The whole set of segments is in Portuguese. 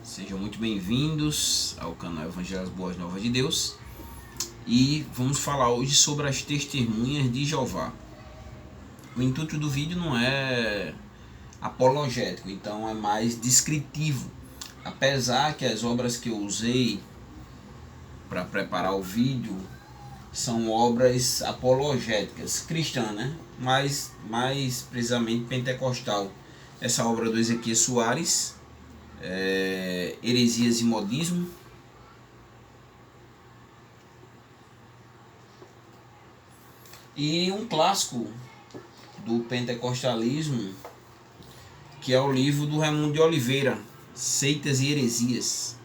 Sejam muito bem-vindos ao canal Evangelhos Boas Novas de Deus. E vamos falar hoje sobre as testemunhas de Jeová. O intuito do vídeo não é apologético, então é mais descritivo. Apesar que as obras que eu usei para preparar o vídeo são obras apologéticas, cristãs, né? Mas mais precisamente pentecostal. Essa obra do Ezequiel Soares, Heresias e Modismo. E um clássico do pentecostalismo, que é o livro do Raimundo de Oliveira, Seitas e Heresias.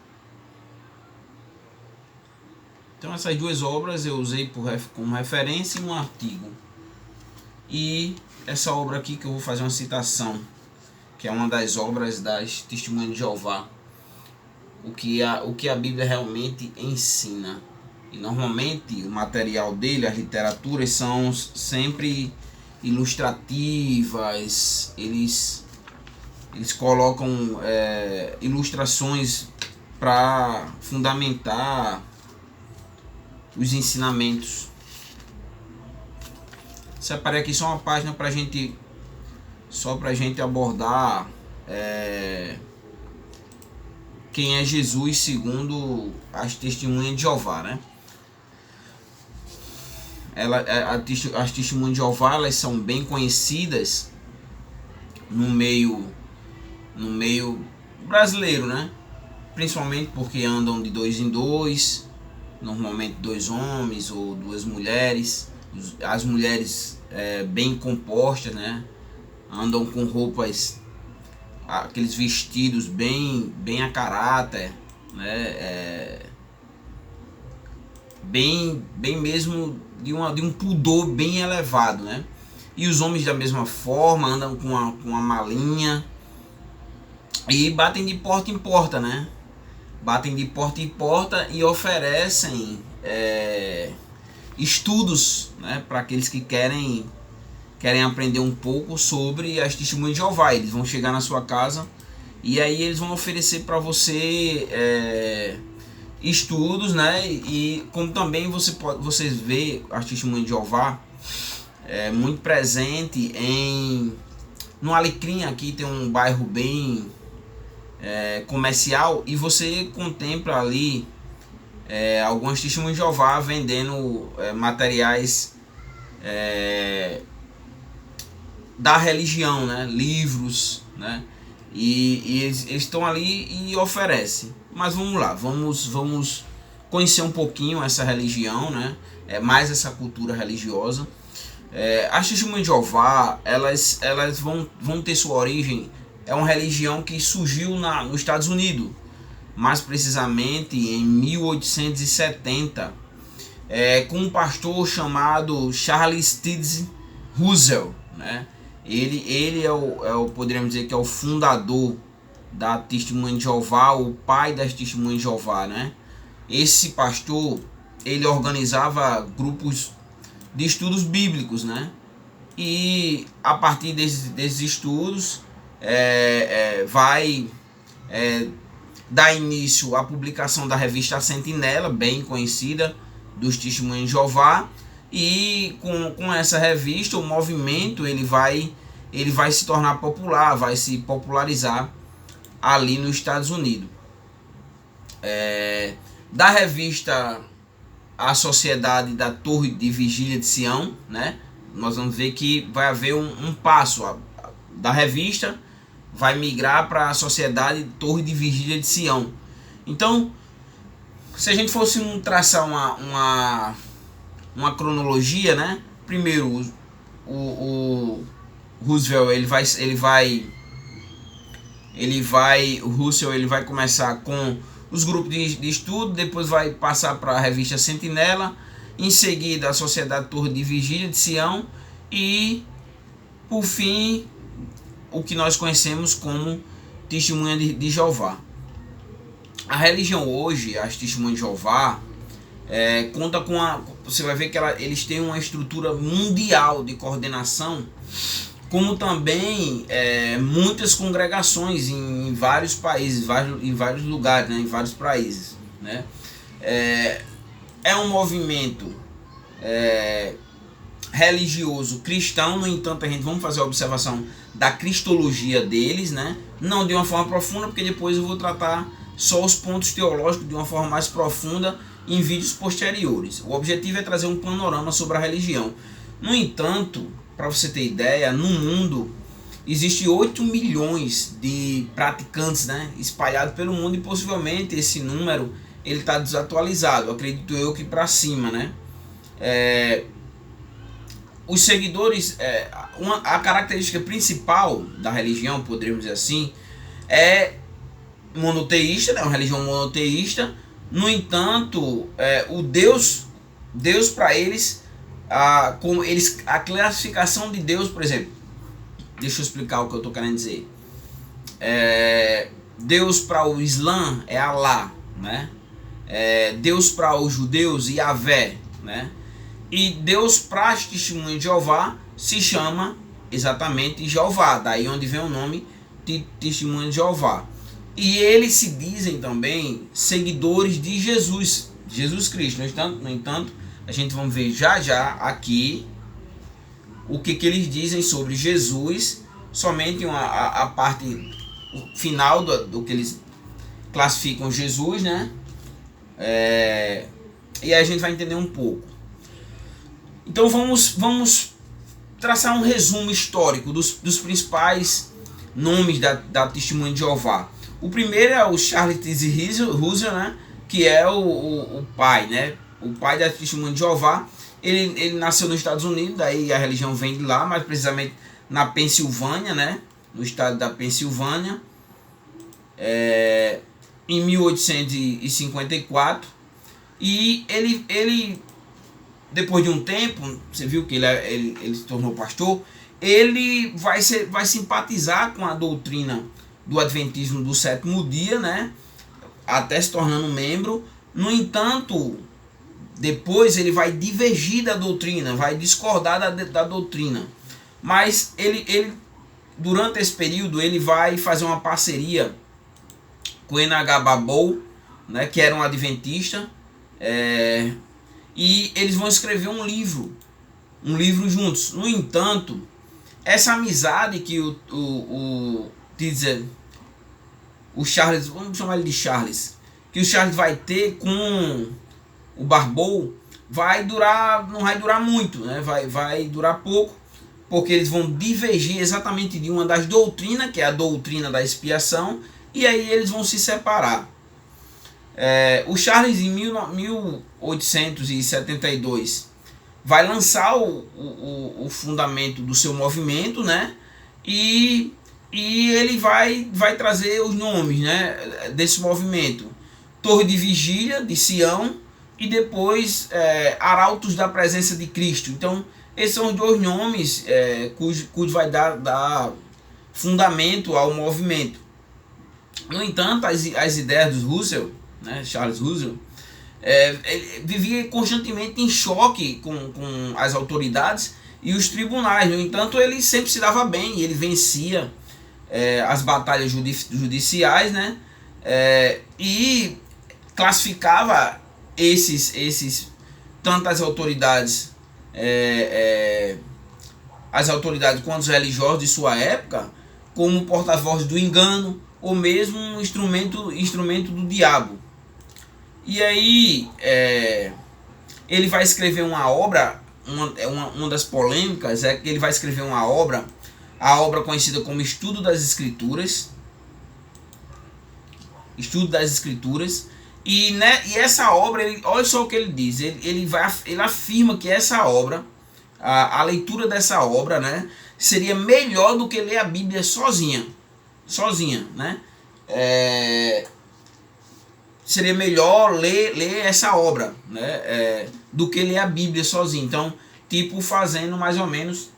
Então essas duas obras eu usei como referência em um artigo. E essa obra aqui que eu vou fazer uma citação, que é uma das obras das Testemunhas de Jeová, o que a Bíblia realmente ensina. E normalmente o material dele, as literaturas, são sempre ilustrativas, eles colocam ilustrações para fundamentar os ensinamentos. Separei aqui só uma página para gente abordar quem é Jesus segundo as Testemunhas de Jeová, né? As Testemunhas de Jeová, elas são bem conhecidas no meio brasileiro, né? Principalmente porque andam de dois em dois, normalmente dois homens ou duas mulheres. As mulheres bem compostas, né? Andam com roupas, aqueles vestidos bem a caráter, né? Bem mesmo de um pudor bem elevado, né? E os homens da mesma forma andam com uma malinha e batem de porta em porta, né? Batem de porta em porta e oferecem estudos, né, para aqueles que querem aprender um pouco sobre as Testemunhas de Jeová. Eles vão chegar na sua casa e aí eles vão oferecer para você estudos, né? E como também você vê as Testemunhas de Jeová muito presente no Alecrim. Aqui tem um bairro bem comercial e você contempla ali algumas Testemunhas de Jeová vendendo materiais da religião, né? Livros, né? E eles estão ali e oferecem. Mas vamos lá, vamos conhecer um pouquinho essa religião, né? Mais essa cultura religiosa. As Testemunhas de Jeová, elas vão ter sua origem. É uma religião que surgiu nos Estados Unidos, mais precisamente em 1870, com um pastor chamado Charles Stidham Russell, né? Ele poderíamos dizer que é o fundador da Testemunha de Jeová, o pai das Testemunhas de Jeová, né? Esse pastor, ele organizava grupos de estudos bíblicos, né? E a partir desses estudos vai dar início à publicação da revista Sentinela, bem conhecida, dos Testemunhas de Jeová. E com essa revista, o movimento ele vai se tornar popular, vai se popularizar ali nos Estados Unidos. Da revista A Sociedade da Torre de Vigília de Sião, né? Nós vamos ver que vai haver um passo da revista, vai migrar para a Sociedade Torre de Vigília de Sião. Então, se a gente fosse traçar uma cronologia, né? Primeiro, o Roosevelt o Russell vai começar com os grupos de estudo, depois vai passar para a revista Sentinela, em seguida a Sociedade Torre de Vigília de Sião e, por fim, o que nós conhecemos como Testemunha de Jeová. A religião hoje, as Testemunhas de Jeová, conta você vai ver que eles têm uma estrutura mundial de coordenação como também muitas congregações em vários países, em vários lugares, né, em vários países, né? É um movimento religioso cristão. No entanto, vamos fazer a observação da cristologia deles, né? Não de uma forma profunda, porque depois eu vou tratar só os pontos teológicos de uma forma mais profunda em vídeos posteriores. O objetivo é trazer um panorama sobre a religião. No entanto, para você ter ideia, no mundo existe 8 milhões de praticantes, né, espalhados pelo mundo, e possivelmente esse número ele está desatualizado, acredito eu que para cima, né? Os seguidores, a característica principal da religião, poderíamos dizer assim, é monoteísta, né, uma religião monoteísta. No entanto, o Deus para eles, a classificação de Deus, por exemplo, deixa eu explicar o que eu estou querendo dizer. Deus para o Islã é Alá, né? Deus para os judeus, Yahvé, né? E Deus para as testemunhas de Jeová se chama exatamente Jeová, daí onde vem o nome de testemunha de Jeová. E eles se dizem também seguidores de Jesus Cristo. No entanto, a gente vai ver já aqui o que eles dizem sobre Jesus, somente a parte final do que eles classificam Jesus, né? E aí a gente vai entender um pouco. Então vamos traçar um resumo histórico dos principais nomes da testemunha de Jeová. O primeiro é o Charles Russell, né? Que é o pai, né? O pai da testemunha de Jeová. Ele nasceu nos Estados Unidos, daí a religião vem de lá, mais precisamente na Pensilvânia, né? No estado da Pensilvânia, em 1854. E ele depois de um tempo, você viu que ele se tornou pastor, ele vai simpatizar com a doutrina do Adventismo do sétimo dia, né? Até se tornando membro. No entanto, depois ele vai divergir da doutrina, vai discordar da doutrina. Mas ele durante esse período, ele vai fazer uma parceria com N.H. Babou, né? Que era um adventista. E eles vão escrever um livro juntos. No entanto, essa amizade que o Charles, vamos chamar ele de Charles, que o Charles vai ter com o Barbou, não vai durar muito, né? Vai durar pouco, porque eles vão divergir exatamente de uma das doutrinas, que é a doutrina da expiação, e aí eles vão se separar. O Charles, em 1872, vai lançar o fundamento do seu movimento, né? E ele vai trazer os nomes, né, desse movimento: Torre de Vigília de Sião e depois Arautos da Presença de Cristo. Então esses são os dois nomes cujo vai dar fundamento ao movimento. No entanto, as ideias do Russell, né, Charles Russell, ele vivia constantemente em choque com as autoridades e os tribunais. No entanto, ele sempre se dava bem, ele vencia as batalhas judiciais, né, e classificava tanto as autoridades quanto os religiosos de sua época como porta-voz do engano, ou mesmo um instrumento do diabo. E aí ele vai escrever uma obra, uma das polêmicas é que ele vai escrever a obra conhecida como Estudo das Escrituras. E essa obra, olha só o que ele diz, ele afirma que essa obra, a leitura dessa obra, né, seria melhor do que ler a Bíblia sozinha, né? Seria melhor ler essa obra, né, do que ler a Bíblia sozinho. Então, tipo, fazendo mais ou menos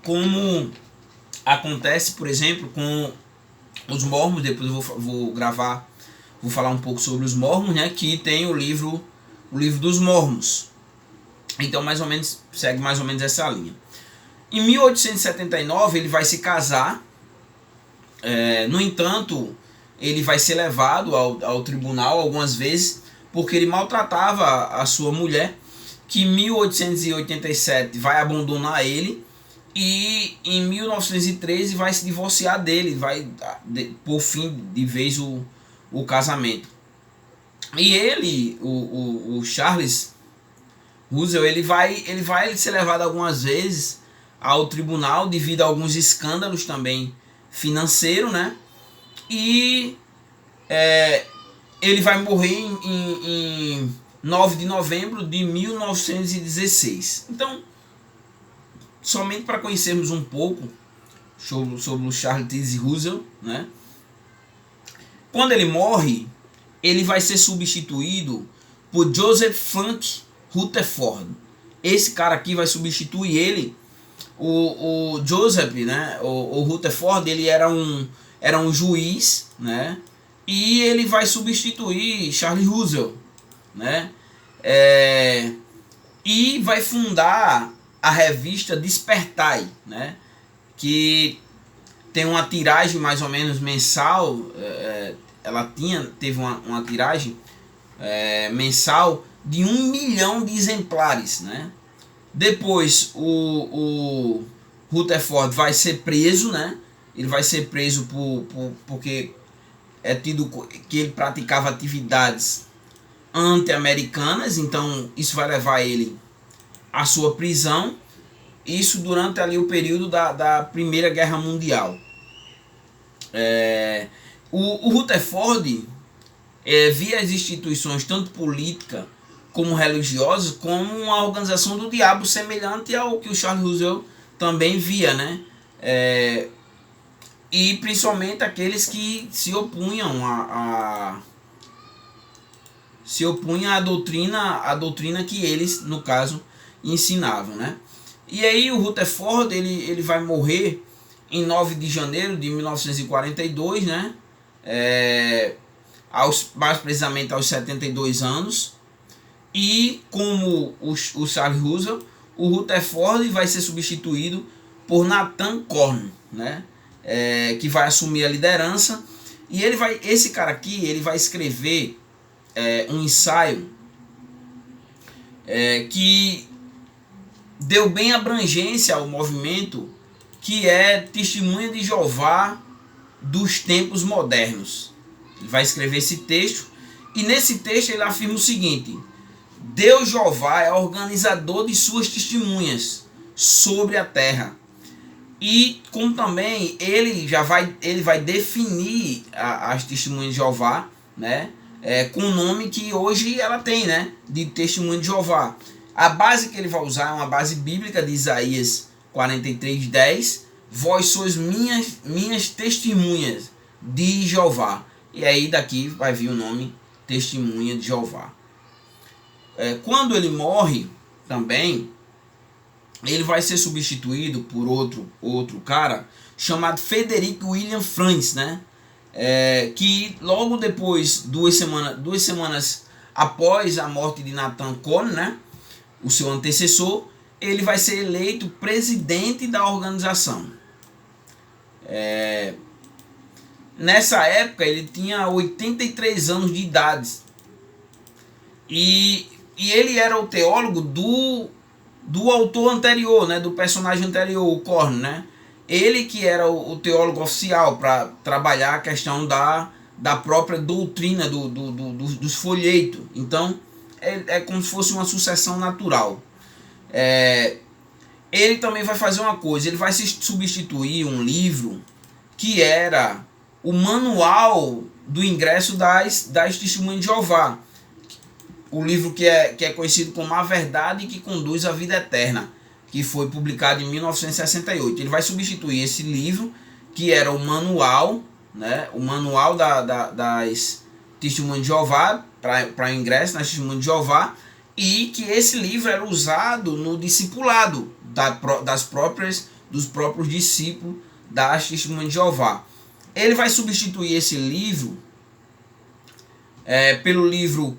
como acontece, por exemplo, com os mormons. Depois eu vou falar um pouco sobre os mormons, né, que tem o livro dos mormons. Então mais ou menos segue mais ou menos essa linha. Em 1879 ele vai se casar. No entanto, ele vai ser levado ao tribunal algumas vezes porque ele maltratava a sua mulher, que em 1887 vai abandonar ele e em 1913 vai se divorciar dele, vai por fim de vez o casamento. E ele, o Charles Russell, ele vai ser levado algumas vezes ao tribunal devido a alguns escândalos também financeiros, né? E ele vai morrer em 9 de novembro de 1916. Então, somente para conhecermos um pouco sobre o Charles T. Russell, né? Quando ele morre, ele vai ser substituído por Joseph Frank Rutherford. Esse cara aqui vai substituir ele. O Joseph, né? O Rutherford, ele era um juiz, né? E ele vai substituir Charles Russell, né? E vai fundar a revista Despertai, né? Que tem uma tiragem mais ou menos mensal. Ela teve uma tiragem mensal de 1 milhão de exemplares, né? Depois o Rutherford vai ser preso, né? Ele vai ser preso porque é tido que ele praticava atividades anti-americanas, então isso vai levar ele à sua prisão. Isso durante ali o período da Primeira Guerra Mundial. O Rutherford via as instituições, tanto política como religiosas, como uma organização do diabo, semelhante ao que o Charles Russell também via, né? E principalmente aqueles que se opunham à doutrina que eles, no caso, ensinavam, né? E aí o Rutherford ele vai morrer em 9 de janeiro de 1942, né? Mais precisamente aos 72 anos. E como o Charles Russell, o Rutherford vai ser substituído por Nathan Corn, né? Que vai assumir a liderança. E esse cara aqui, ele vai escrever um ensaio que deu bem abrangência ao movimento, que é Testemunha de Jeová dos Tempos Modernos. Ele vai escrever esse texto, e nesse texto ele afirma o seguinte: Deus Jeová é organizador de suas testemunhas sobre a terra. E como também ele vai definir as testemunhas de Jeová, né? Com o nome que hoje ela tem, né? De Testemunha de Jeová. A base que ele vai usar é uma base bíblica de Isaías 43:10. Vós sois minhas testemunhas de Jeová. E aí daqui vai vir o nome Testemunha de Jeová. Quando ele morre também, ele vai ser substituído por outro cara chamado Frederick William Franz, né? Que logo depois, duas semanas após a morte de Nathan Corn, né? O seu antecessor, ele vai ser eleito presidente da organização. Nessa época ele tinha 83 anos de idade. E ele era o teólogo do autor anterior, né, do personagem anterior, o Corn, né? Ele que era o teólogo oficial para trabalhar a questão da própria doutrina dos folhetos. Então é como se fosse uma sucessão natural. Ele também vai fazer uma coisa, ele vai substituir um livro que era o manual do ingresso das Testemunhas de Jeová. O livro que é conhecido como A Verdade que Conduz à Vida Eterna, que foi publicado em 1968. Ele vai substituir esse livro, que era o manual, né? O manual das Testemunhas de Jeová, para ingresso nas Testemunhas de Jeová, e que esse livro era usado no discipulado dos próprios discípulos das Testemunhas de Jeová. Ele vai substituir esse livro pelo livro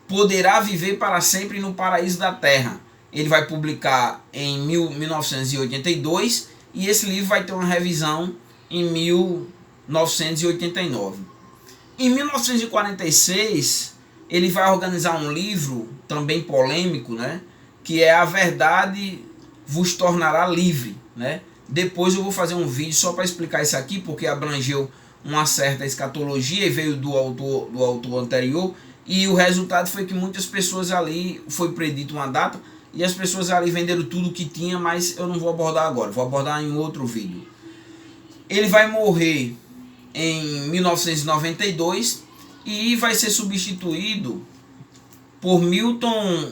Poderá Viver para Sempre no Paraíso da Terra, ele vai publicar em 1982 e esse livro vai ter uma revisão em 1989. Em 1946, ele vai organizar um livro também polêmico, né, que é A Verdade Vos Tornará Livre, né? Depois eu vou fazer um vídeo só para explicar isso aqui, porque abrangeu uma certa escatologia e veio do autor anterior, e o resultado foi que muitas pessoas ali, foi predito uma data, e as pessoas ali venderam tudo que tinha, mas eu não vou abordar agora, vou abordar em outro vídeo. Ele vai morrer em 1992 e vai ser substituído por Milton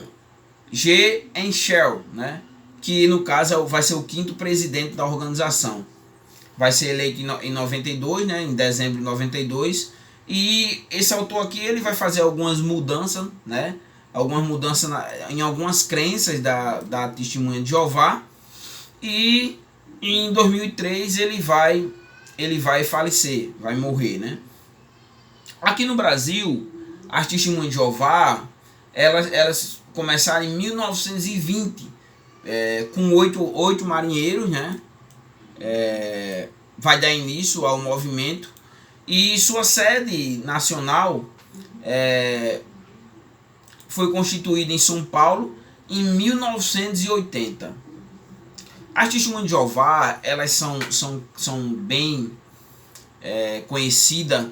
G. Henschel, né? Que no caso vai ser o 5º presidente da organização. Vai ser eleito em 92, né? Em dezembro de 92. E esse autor aqui ele vai fazer algumas mudanças, né? Algumas mudanças em algumas crenças da Testemunha de Jeová. E em 2003 ele vai falecer, vai morrer, né? Aqui no Brasil, as Testemunhas de Jeová, elas começaram em 1920, com oito marinheiros, né? Vai dar início ao movimento, e sua sede nacional foi constituída em São Paulo em 1980. As Testemunhas de Jeová, elas são bem conhecidas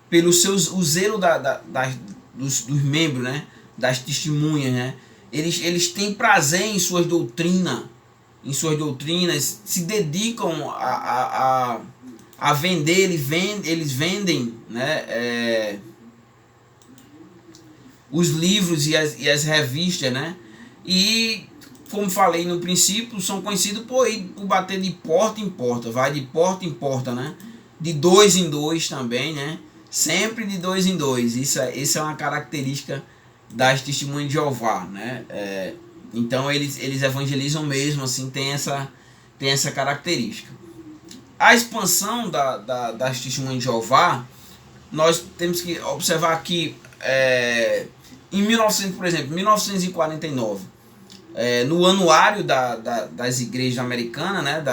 pelo o zelo dos membros, né? Das testemunhas, né? Eles têm prazer em suas doutrinas, se dedicam a vender, eles vendem, né? Os livros e as revistas, né? E como falei no princípio, são conhecidos por bater de porta em porta, vai de porta em porta, né? De 2 em 2 também, né? Sempre de 2 em 2. Isso é uma característica das Testemunhas de Jeová, né? Então eles evangelizam mesmo, assim, tem essa característica. A expansão das Testemunhas de Jeová, nós temos que observar que em 1949, no anuário das igrejas americanas, né,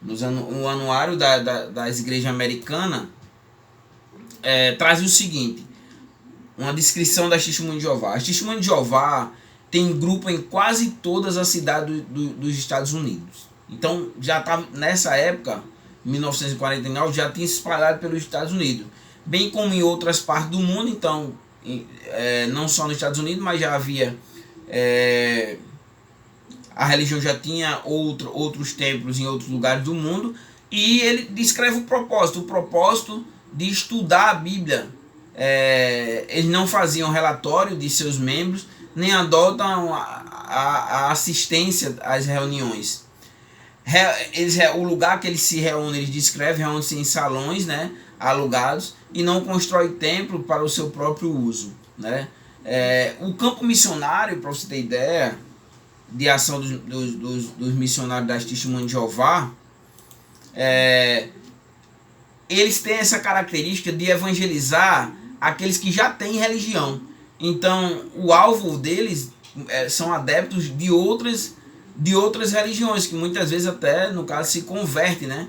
no anuário das igrejas americanas, traz o seguinte, uma descrição das Testemunhas de Jeová. As Testemunhas de Jeová tem grupo em quase todas as cidades dos Estados Unidos. Então já estava nessa época, 1949, já tinha se espalhado pelos Estados Unidos, bem como em outras partes do mundo. Então não só nos Estados Unidos, mas já havia a religião já tinha outros templos em outros lugares do mundo, e ele descreve o propósito de estudar a Bíblia. Eles não faziam relatório de seus membros, nem adotam a assistência às reuniões. O lugar que eles se reúnem, eles descrevem, reúnem-se em salões, né, alugados, e não constrói templo para o seu próprio uso, né? O campo missionário, para você ter ideia, de ação dos missionários das Testemunhas de Jeová, eles têm essa característica de evangelizar aqueles que já têm religião. Então o alvo deles são adeptos de outras religiões, que muitas vezes até, no caso, se convertem, né?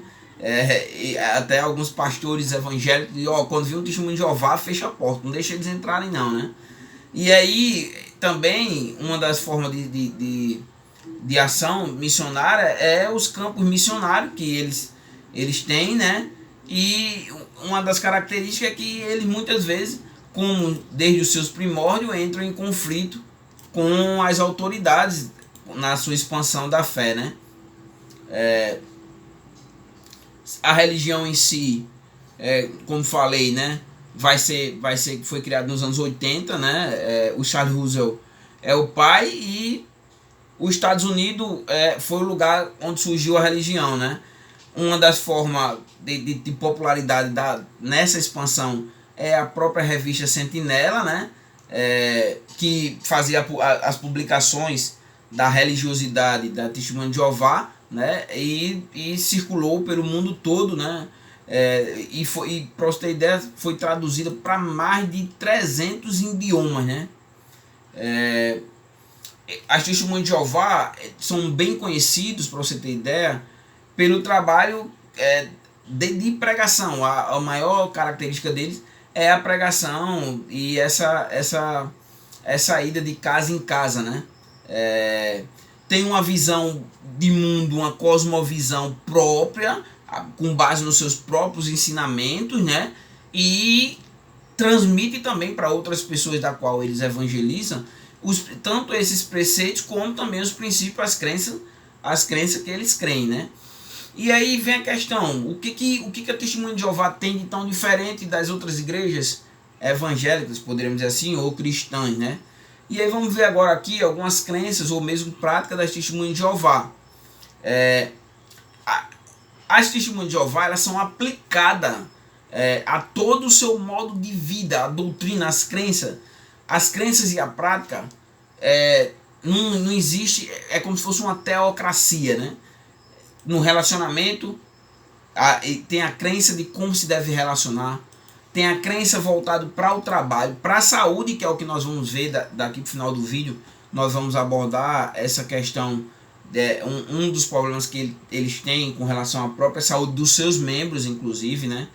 Até alguns pastores evangélicos dizem, quando viu um Testemunho de Jeová, fecha a porta, não deixa eles entrarem não, né? E aí também uma das formas de ação missionária é os campos missionários que eles têm, né? E uma das características é que eles muitas vezes, como desde os seus primórdios, entram em conflito com as autoridades na sua expansão da fé, né? A religião em si, como falei, né? Foi criado nos anos 80, né? O Charles Russell é o pai, e os Estados Unidos foi o lugar onde surgiu a religião, né? Uma das formas de popularidade nessa expansão é a própria revista Sentinela, né? Que fazia as publicações da religiosidade da Testemunha de Jeová, né? E circulou pelo mundo todo, né? E para você ter ideia, foi traduzida para mais de 300 idiomas, né? As testemunhas de Jeová são bem conhecidos, para você ter ideia, pelo trabalho de pregação. A maior característica deles é a pregação e essa ida de casa em casa, né? Tem uma visão de mundo, uma cosmovisão própria, com base nos seus próprios ensinamentos, né? E transmite também para outras pessoas da qual eles evangelizam tanto esses preceitos como também os princípios, as crenças que eles creem, né? E aí vem a questão, o que a Testemunha de Jeová tem de tão diferente das outras igrejas evangélicas, poderíamos dizer assim, ou cristãs, né? E aí vamos ver agora aqui algumas crenças ou mesmo práticas das Testemunhas de Jeová. As Testemunhas de Jeová, elas são aplicadas a todo o seu modo de vida, a doutrina, as crenças e a prática. Não existe, é como se fosse uma teocracia, né? No relacionamento, tem a crença de como se deve relacionar, tem a crença voltada para o trabalho, para a saúde, que é o que nós vamos ver daqui para o final do vídeo. Nós vamos abordar essa questão, um dos problemas que eles têm com relação à própria saúde dos seus membros, inclusive, né?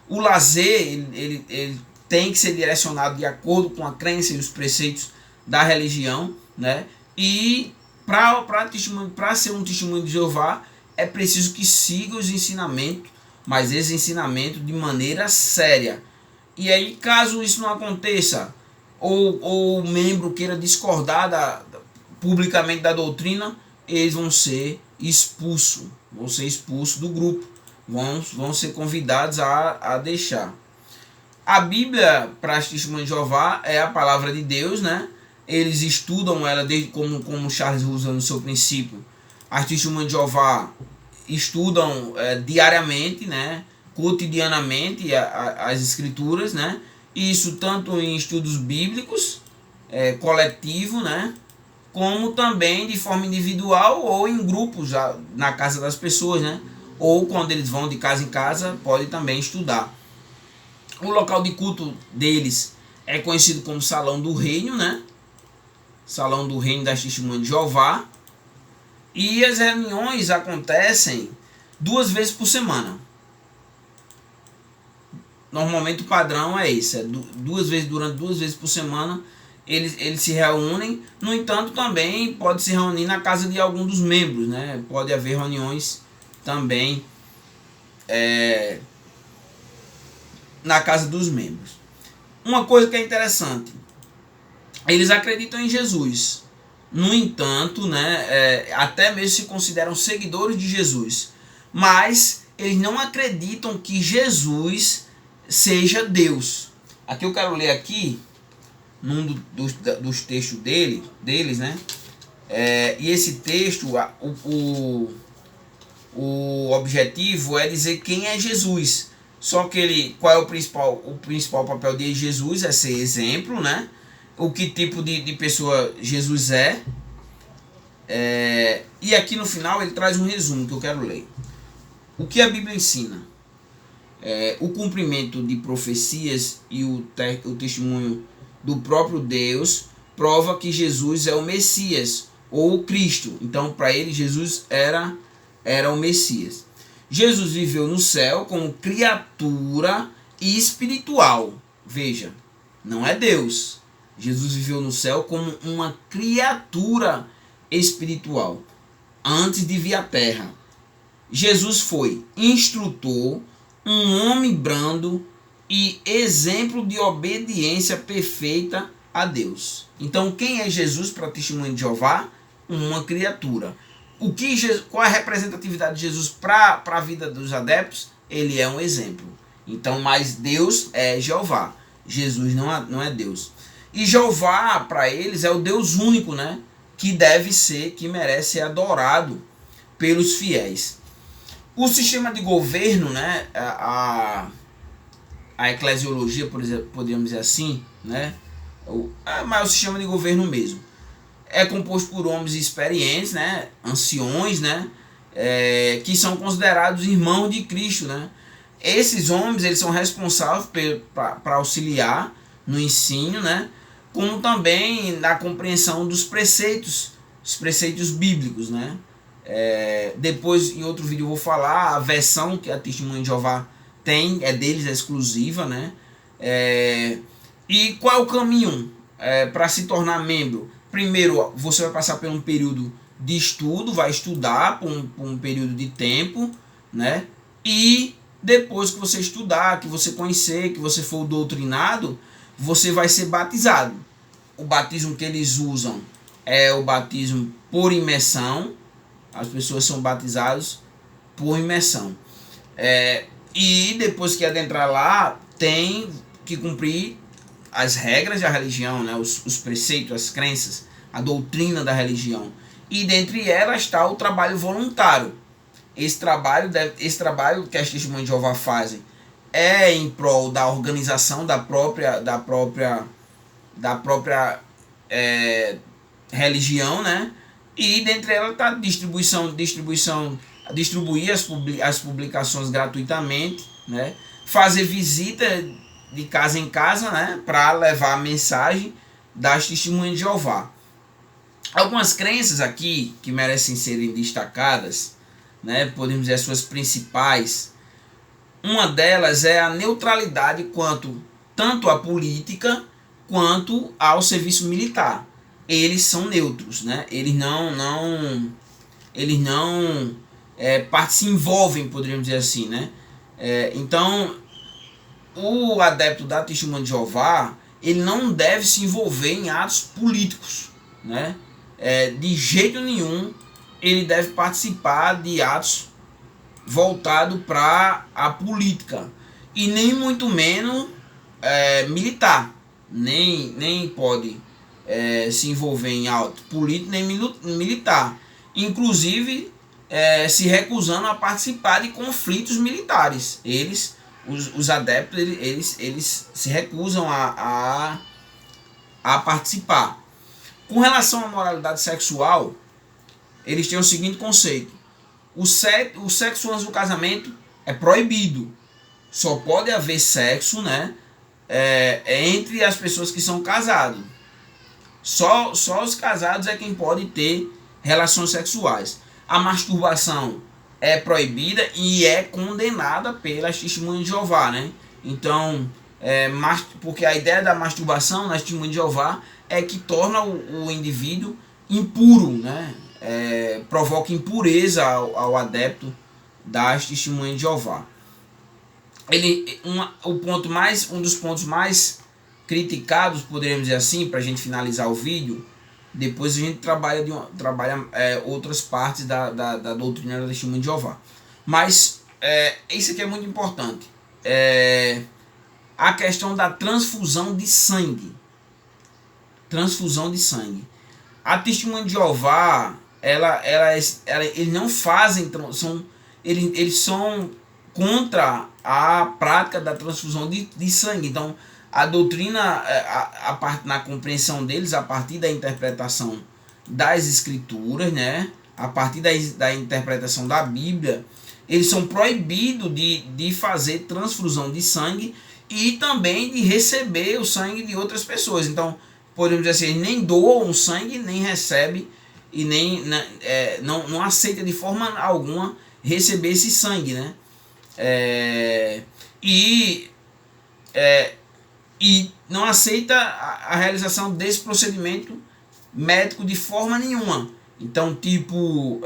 O lazer, ele tem que ser direcionado de acordo com a crença e os preceitos da religião, né? E para ser um testemunho de Jeová, é preciso que siga os ensinamentos, mas esse ensinamento de maneira séria. E aí, caso isso não aconteça, ou o membro queira discordar publicamente da doutrina, eles vão ser expulsos do grupo, vão ser convidados a deixar. A Bíblia, para as Testemunhas de Jeová, é a palavra de Deus, né? Eles estudam ela desde como Charles usa no seu princípio. As Testemunhas de Jeová estudam diariamente, né? Cotidianamente as escrituras, né? Isso tanto em estudos bíblicos, coletivo, né? Como também de forma individual ou em grupos na casa das pessoas, né? Ou quando eles vão de casa em casa, podem também estudar. O local de culto deles é conhecido como Salão do Reino, né? Salão do Reino das Testemunhas de Jeová. E as reuniões acontecem 2 vezes por semana. Normalmente o padrão é esse, durante 2 vezes por semana eles se reúnem. No entanto, também pode se reunir na casa de algum dos membros, né? Pode haver reuniões também na casa dos membros. Uma coisa que é interessante, eles acreditam em Jesus. No entanto, né, até mesmo se consideram seguidores de Jesus, mas eles não acreditam que Jesus seja Deus. Aqui eu quero ler aqui num dos textos deles, né? E esse texto, o objetivo é dizer quem é Jesus. Só que qual é o principal papel de Jesus? É ser exemplo, né? O que tipo de pessoa Jesus é. E aqui no final ele traz um resumo que eu quero ler. O que a Bíblia ensina? O cumprimento de profecias e o testemunho do próprio Deus prova que Jesus é o Messias ou o Cristo. Então, para ele, Jesus era o Messias. Jesus viveu no céu como criatura espiritual. Veja, não é Deus. Jesus viveu no céu como uma criatura espiritual antes de vir à terra. Jesus foi instrutor, um homem brando e exemplo de obediência perfeita a Deus. Então, quem é Jesus para a Testemunha de Jeová? Uma criatura. Qual é a representatividade de Jesus para a vida dos adeptos? Ele é um exemplo. Então, mas Deus é Jeová. Jesus não é Deus. E Jeová, para eles, é o Deus único, né? Que merece ser adorado pelos fiéis. O sistema de governo, né? A eclesiologia, por exemplo, podemos dizer assim, né? Mas o sistema de governo mesmo. É composto por homens experientes, né? Anciões, né? Que são considerados irmãos de Cristo, né? Esses homens, eles são responsáveis para auxiliar no ensino, né? como também na compreensão dos preceitos, os preceitos bíblicos, né? Depois, em outro vídeo, eu vou falar a versão que a Testemunha de Jeová tem, é deles, é exclusiva, né? E qual é o caminho para se tornar membro? Primeiro, você vai passar por um período de estudo, vai estudar por um período de tempo, né? E depois que você estudar, que você conhecer, que você for doutrinado, você vai ser batizado. O batismo que eles usam é o batismo por imersão. As pessoas são batizadas por imersão. E depois que adentrar lá, tem que cumprir as regras da religião, né? Os preceitos, as crenças, a doutrina da religião. E dentre elas está o trabalho voluntário. Esse trabalho que as Testemunhas de Jeová fazem é em prol da organização da própria religião, né? E dentre elas está distribuir as publicações gratuitamente, né? Fazer visita de casa em casa, né? Para levar a mensagem das Testemunhas de Jeová. Algumas crenças aqui que merecem serem destacadas, né? Podemos dizer as suas principais. Uma delas é a neutralidade tanto à política quanto ao serviço militar. Eles são neutros, né? Eles não se envolvem, poderíamos dizer assim, né? Então, o adepto da Testemunha de Jeová, ele não deve se envolver em atos políticos, né? De jeito nenhum ele deve participar de atos voltados para a política, e nem muito menos militar, nem pode se envolver em ato político nem militar, inclusive se recusando a participar de conflitos militares. Os adeptos, eles se recusam a participar. Com relação à moralidade sexual, eles têm o seguinte conceito: o sexo antes do casamento é proibido. Só pode haver sexo, né, entre as pessoas que são casadas. Só os casados é quem pode ter relações sexuais. A masturbação é proibida e é condenada pelas Testemunhas de Jeová, né? Então, porque a ideia da masturbação nas Testemunhas de Jeová é que torna o indivíduo impuro, né? Provoca impureza ao adepto das Testemunhas de Jeová. Um dos pontos mais criticados, poderíamos dizer assim, para a gente finalizar o vídeo. Depois a gente trabalha outras partes da doutrina da Testemunha de Jeová. Mas isso aqui é muito importante. A questão da transfusão de sangue. Transfusão de sangue. A Testemunha de Jeová, eles não fazem, eles são contra a prática da transfusão de sangue. Então, a doutrina, na compreensão deles, a partir da interpretação das escrituras, né, a partir da interpretação da Bíblia, eles são proibidos de fazer transfusão de sangue e também de receber o sangue de outras pessoas. Então, podemos dizer assim, nem doam o sangue, nem recebe e nem não aceita de forma alguma receber esse sangue, né? E não aceita a realização desse procedimento médico de forma nenhuma. Então, tipo,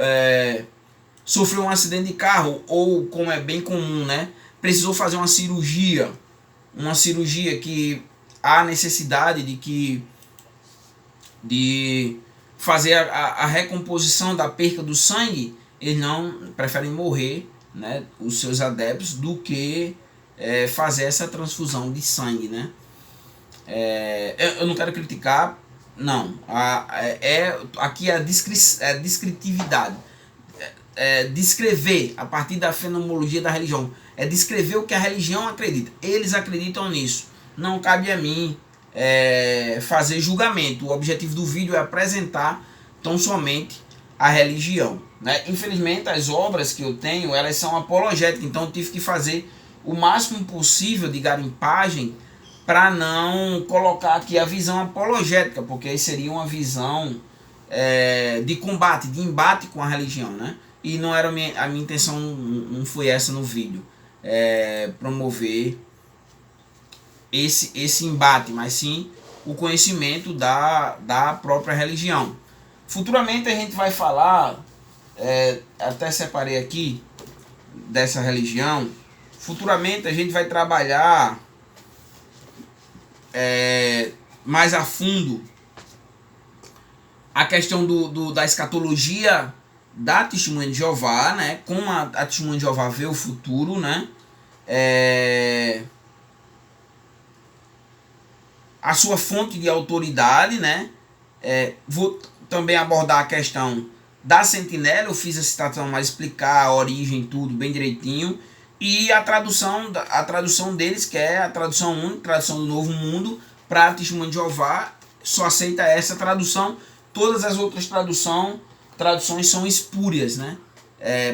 sofreu um acidente de carro, ou como é bem comum, né, precisou fazer uma cirurgia que há necessidade de fazer a recomposição da perca do sangue, eles não preferem morrer, né, os seus adeptos, do que fazer essa transfusão de sangue, né? Eu não quero criticar, não. Aqui a descritividade, descrever a partir da fenomenologia da religião, descrever o que a religião acredita. Eles acreditam nisso. Não cabe a mim fazer julgamento. O objetivo do vídeo é apresentar tão somente a religião, né? Infelizmente, as obras que eu tenho, elas são apologéticas, então eu tive que fazer o máximo possível de garimpagem para não colocar aqui a visão apologética, porque aí seria uma visão de combate, de embate com a religião, né? E não era a minha intenção, não foi essa no vídeo, promover esse embate, mas sim o conhecimento da própria religião. Futuramente a gente vai falar, até separei aqui dessa religião, futuramente a gente vai trabalhar mais a fundo a questão da escatologia da Testemunha de Jeová, né? Como a Testemunha de Jeová vê o futuro, né? A sua fonte de autoridade, né? Vou também abordar a questão da sentinela, eu fiz a citação, mas explicar a origem, tudo bem direitinho. E a tradução deles, que é a tradução única, tradução do Novo Mundo, para a Testemunha de Jeová, só aceita essa tradução. Todas as outras traduções são espúrias, né?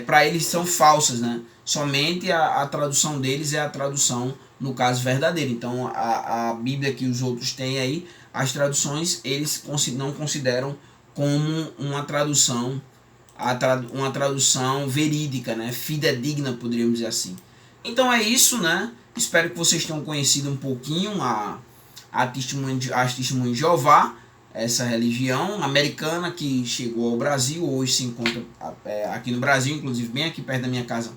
Para eles são falsas, né? Somente a tradução deles é a tradução, no caso, verdadeira. Então a Bíblia que os outros têm aí, as traduções, eles não consideram como uma tradução, uma tradução verídica, né? Fidedigna, poderíamos dizer assim. Então é isso, né? Espero que vocês tenham conhecido um pouquinho as Testemunhas de Jeová, essa religião americana que chegou ao Brasil, hoje se encontra aqui no Brasil, inclusive bem aqui perto da minha casa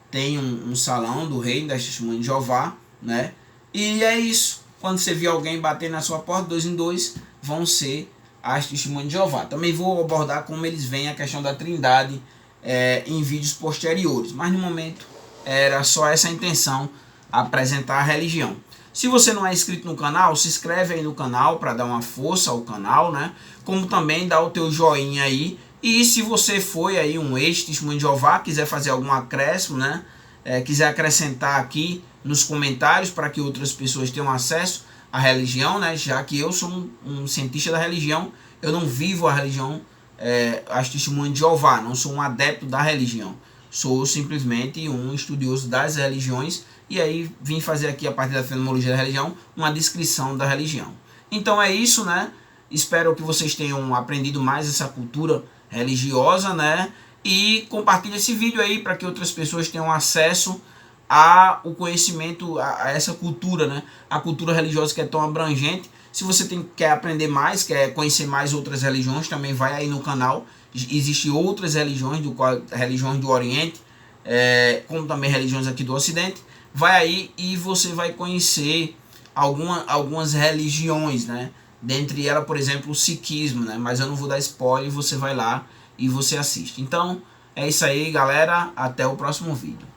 tem um salão do reino das Testemunhas de Jeová, né? E é isso. Quando você vir alguém bater na sua porta, 2 em 2 vão ser as Testemunhas de Jeová. Também vou abordar como eles veem a questão da Trindade em vídeos posteriores, mas no momento era só essa a intenção, apresentar a religião. Se você não é inscrito no canal, se inscreve aí no canal para dar uma força ao canal, né? Como também dá o teu joinha aí. E se você foi aí um ex-Testemunho de Jeová, quiser fazer algum acréscimo, né? Quiser acrescentar aqui nos comentários para que outras pessoas tenham acesso à religião, né? Já que eu sou um cientista da religião, eu não vivo a religião, as Testemunhas de Jeová, não sou um adepto da religião. Sou simplesmente um estudioso das religiões e aí vim fazer aqui, a partir da fenomenologia da religião, uma descrição da religião. Então é isso, né? Espero que vocês tenham aprendido mais essa cultura religiosa, né? E compartilhe esse vídeo aí para que outras pessoas tenham acesso ao conhecimento, a essa cultura, né? A cultura religiosa que é tão abrangente. Se você quer aprender mais, quer conhecer mais outras religiões, também vai aí no canal. Existem outras religiões, religiões do Oriente, como também religiões aqui do Ocidente. Vai aí e você vai conhecer algumas religiões, né? Dentre elas, por exemplo, o Sikhismo, né? Mas eu não vou dar spoiler, você vai lá e você assiste. Então, é isso aí, galera. Até o próximo vídeo.